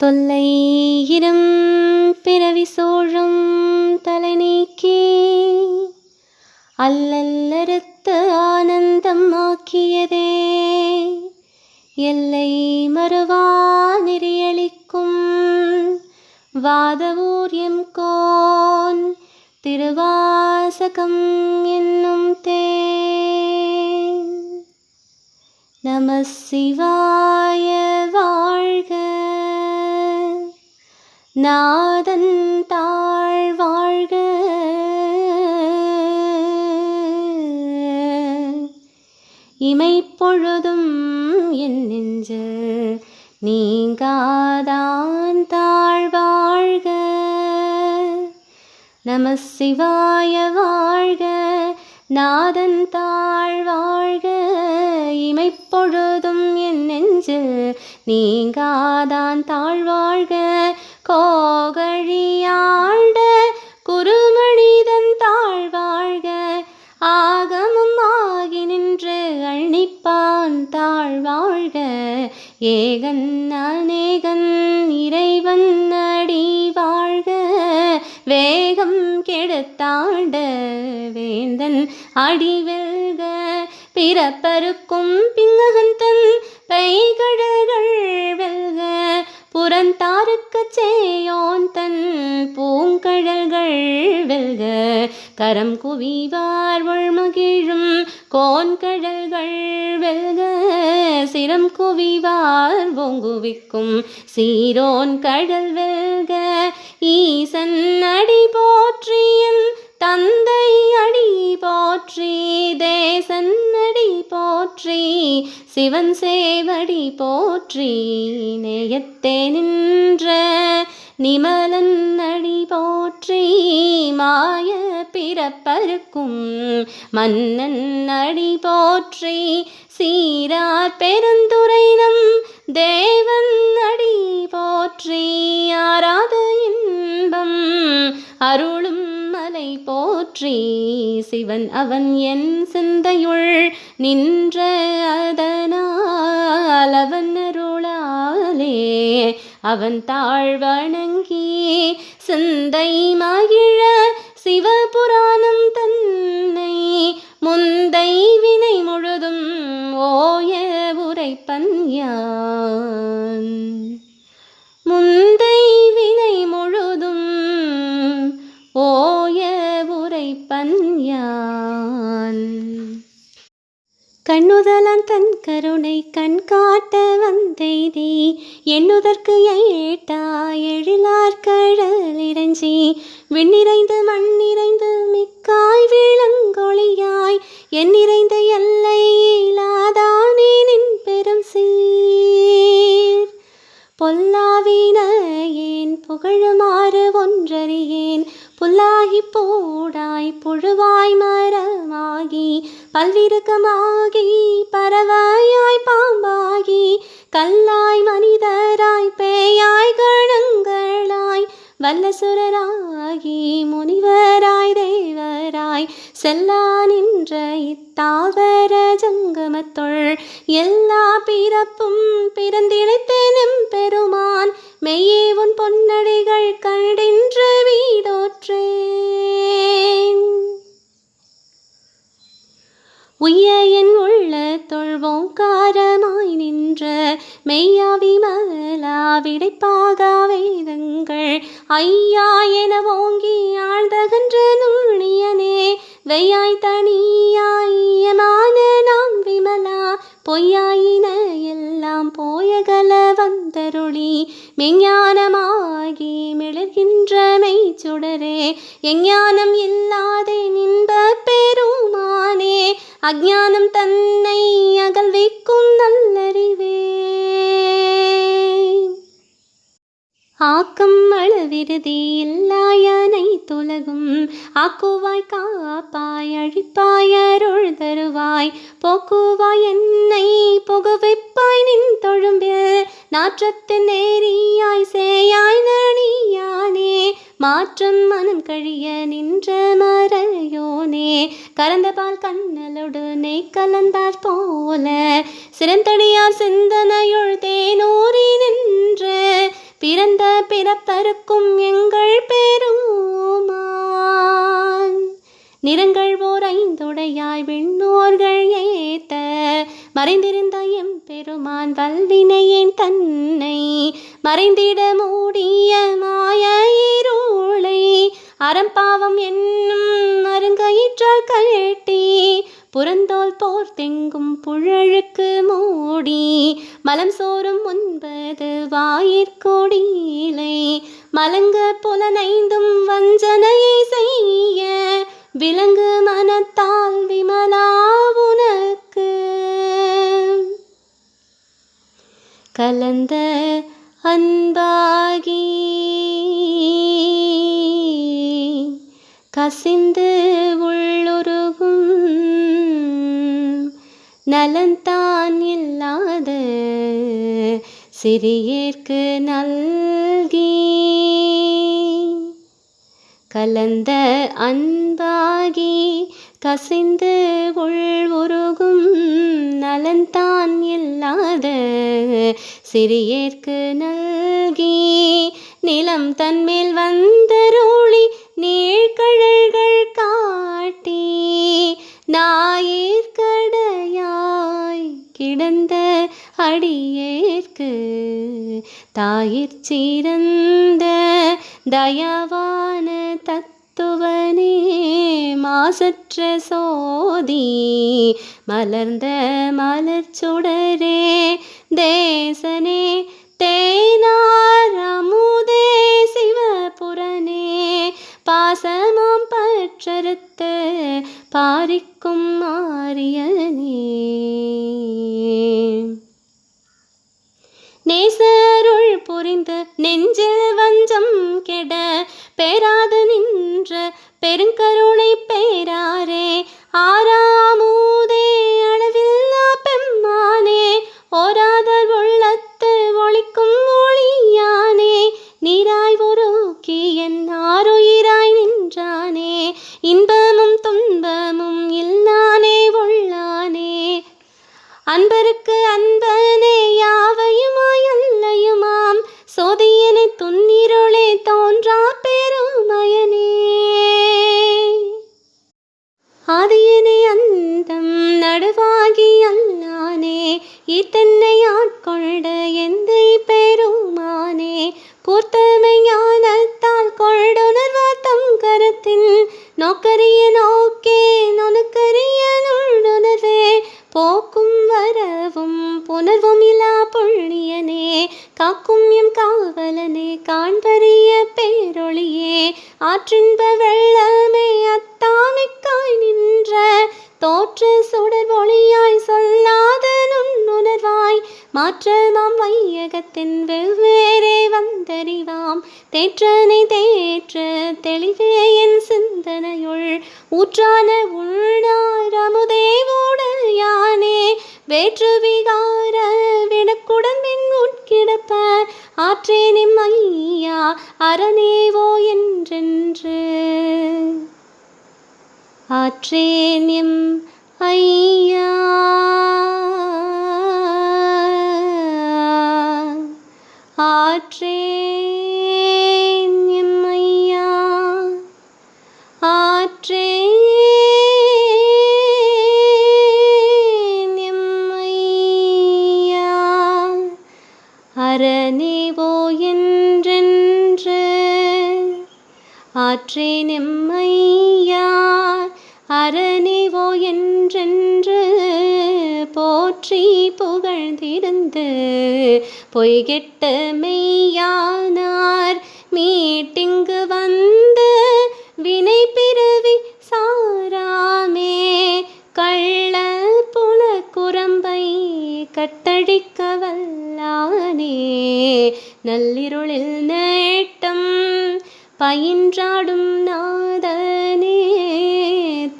தொல்லை இரும் பிறவி சோழும் தலை நீக்கி அல்லல்லறுத்து ஆனந்தம் ஆக்கியதே எல்லை மறுவா நெறியளிக்கும் வாதவூர்யம் கோன் திருவாசகம் என்னும் தேன். நம சிவாய வாழ்க, நாதன் தாழ் வாழ்க, இமைப்பொழுதும் என் நெஞ்சு நீங்காதான் தாழ் வாழ்க. நம சிவாய வாழ்க, நாதன் தாழ் வாழ்க, இமைப்பொழுதும் என் நெஞ்சு நீங்காதான் தாழ் வாழ்க. கோகழியாண்ட குருமனிதன் தாழ் வாழ்க, ஆகமம் ஆகி நின்று அழிப்பான் தாழ் வாழ்க. ஏகன் அநேகன் இறைவன் அடி வாழ்க, வேகம் கெடுத்தாண்ட வேந்தன் அடி வெல்க. பிறப்பருக்கும் பிங்ககந்தன் பைகழகள் வெல்க, புறந்தாருக்கு சேயோன் தன் பூங்கழல்கள் வெல்க. கரம் குவிவார் உள்மகிழும் கோன்கழல்கள் வெல்க, சிரம் குவிவார் ஓங்குவிக்கும் சீரோன் கடல் வெல்க. ஈசன் அடி போற்றியன் தந்தை அடி போற்றி, தேசன் அடி போற்றி, சிவன் சேவடி போற்றி, நேயத்தே நின்ற நிமலன் அடி போற்றி, மாய பிறப்பருக்கும் மன்னன் அடி போற்றி, சீரார் பெருந்துரை நம் தேவன் அடி போற்றி, ஆராத இன்பம் அருளும் மலை போற்றி, சிவன் அவன் என் சிந்தையுள் நின்ற அதனால் அவன் அருளாலே அவன் தாழ் வணங்கி சிந்தை மகிழ சிவபுராணம் தன்னை முந்தை வினை முழுதும் ஓய உரைப்பன் யான். முந்தை வினை முழுதும் ஓய உரைப்பன் யான். கண்ணுதலான் தன் கருணை கண் காட்ட வந்தெய்தி, எண்ணுதற்கு ஏட்டா எழிலார் கடல் இறைஞ்சி, விண்ணிறைந்து மண்ணிறைந்து மிக்காய் விளங்கொழியாய், எண்ணிறைந்த எல்லை இலாதானே நின் பெரும் சீர். பொல்லாவினையேன் புகழுமாறு ஒன்றறியேன், புல்லாகி போடாய் புழுவாய் மரமாகி, பல்விருக்கமாகி பறவையாய் பாம்பாகி, கல்லாய் மனிதராய் பேயாய் கணங்களாய், வல்லசுரராகி முனிவராய் தேவராய், செல்லா நின்ற இத்தாவர ஜங்கமத்துள் எல்லா பிறப்பும் பிறந்திழைத்தெனும் பெருமான், மெய்யே உன் பொன்னடிகள் கண்டின்று வீடோற்றேன். உய்ய என் உள்ள தொழ்வோங்காரமாய் நின்ற மெய்யாவி மலா விடைப்பாக வேதங்கள், ஐயா என ஓங்கி ஆழ்ந்தகன்ற நுண்ணியனே, வெய்யாய் தனியாயமான நாம் விமலா, பொய்யாயின எல்லாம் போயகல வந்தருளி, மெஞ்ஞானமாகி மிளர்கின்ற மெய்ச்சுடரே, எஞ்ஞானம் இல்லாதே நின்ப பெருமானே, அஞ்ஞானம் தன்னை அகல்விக்கும் நல்லறிவே. ஆக்கம் அளவிருதி இல்லாயனை துலகும், ஆக்குவாய் காப்பாய் அழிப்பாய் அருள் தருவாய், போக்குவாய் என்னை புகுவிப்பாய் நின் தொழும்பில், நாற்றத்தின் நேரியாய் சேயாய் நணியானே, மாற்றம் மனம் கழிய நின்ற மறையோனே, கறந்த பால் கண்ணலோடு நெய் கலந்தாற் போல, சிறந்தடியார் சிந்தனையுள் தேனூறி நின்று பிற பிறப்பருக்கும் எங்கள் பெருமான். நிறங்கள் ஓர் ஐந்துடையாய் விண்ணோர்கள் ஏத்த மறைந்திருந்த எம் பெருமான் வல்வினையேன் தன்னை மறைந்திட மூடிய மாய இருளை அறம்பாவம் என்னும் அருங்கயிற்றால் கழட்டி புறந்தோல் போர்த்தெங்கும் புழழுக்கு மூடி மலம் சோறும் 9 வாயிற்கொடியிலை மலங்க புலனைந்தும் வஞ்சனையை செய்ய விலங்கு மனத்தால் விமலா உனக்கு கலந்த அன்பாகி கசிந்து உள்ளுருகும் நலந்தான் இல்லாத சிறியேற்கு நல்கி கலந்த அன்பாகி கசிந்து உள்வுருகும் நலந்தான் இல்லாத சிறியேற்கு நல்கி நிலம் தன்மேல் வந்தருளி நீழ்கழல்கள் காட்டி நாயிற்கடையாய் கிடந்த அடியேற்கு தாயிற் சிறந்த தயவான தத்துவனே மாசற்ற சோதி மலர்ந்த மலர்ச்சுடரே தேசனே தேனார் அமுதே சிவபுரனே பாசமாம் பற்றறுத்த பாரிக்கும் மாரியனே நேசருள் புரிந்து நெஞ்சில் வஞ்சம் கெட பேராது நின்ற பெருங்கருணை பேராரே ஆறாமூதே அளவில்லா பெம்மானே ஓராதல் உள்ளத்து ஒளிக்கும் ஒளியானே நீராய் உருக்கி என் ஆருயிராய் நின்றானே இன்பமும் துன்பமும் இல்லானே உள்ளானே அன்பருக்கு அன்பனே யாவையுமாய் அல்லையுமாம் சோதியனை துன்னிருளே தோன்றா பெருமயனே ஆதியனே அந்தம் நடுவாகி அல்லானே இத்தன்னை ஆட்கொண்ட எந்தை பெருமானே கூர்த்தமை ஞானத்தால் கொள்ளுணர்வார் தம் கருத்தின் நோக்கரிய நோக்கே நுணுக்கரிய நுண்ணுணர்வே போக்கும் வரவும் புணர்வும் இல்லா புண்ணியனே காக்கும் எம் காவலனே காண்பரிய பேரொளியே ஆற்றின்ப வெள்ளமே அத்தாமிக்காய் நின்ற தோற்ற சுடர் ஒளியாய் சொல்லாத நுண்ணுணர்வாய் மாற்றமாம் வையகத்தின் வெவ்வேறே வந்தறிவாம் தேற்றனை தேற்ற தெளிவே என் சிந்தனையுள் ஊற்றான உள்நார் அமுதே உடையானே வேற்று விகார விடக்குடன் பின் உட்கிடப்ப ஆற்றேனிம் ஐயா அரணேவோ என்றென்று ஆற்றேனிம் ஐயா ஆற்றேனிம் ஐயா ஆற்றேனிம் ஐயா அரணேவோ என்றென்று ஆற்றேனிம் ஐயா அரணேவோ என்றென்று போற்றி புகழ்ந்திருந்து பொய்கெட்ட மெய்யானார் மீட்டிங்கு வந்து வினை பிறவி சாராமே கள்ள புல குரம்பை கட்டடிக்க வல்லானே நள்ளிருளில் நேட்டம் பயின்றாடும் நாதனே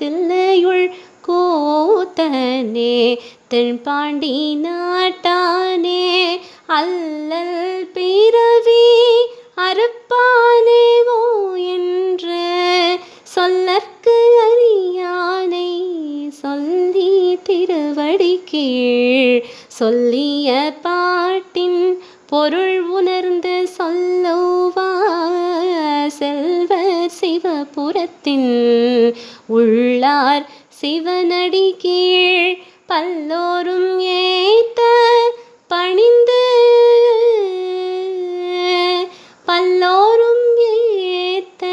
தில்லையுள் கூத்தனே தென்பாண்டி நாட்டானே அல்லல் பிறவி அறுப்பானேவோ என்று சொல்லற்கு அறியானை சொல்லி திருவடி கீழ் சொல்லிய பாட்டின் பொருள் உணர் அமர்ந்து சொல்லுவார் செல்வர் சிவபுரத்தின் உள்ளார் சிவனடி கீழ் பல்லோரும் ஏத்த பணிந்து பல்லோரும் ஏத்த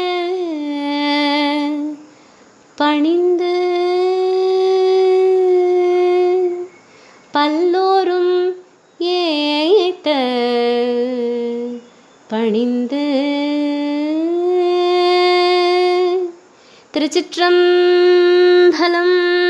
பணிந்து பல்லோரும் ஏத்த பணிந்து. திருச்சிற்றம்பலம்.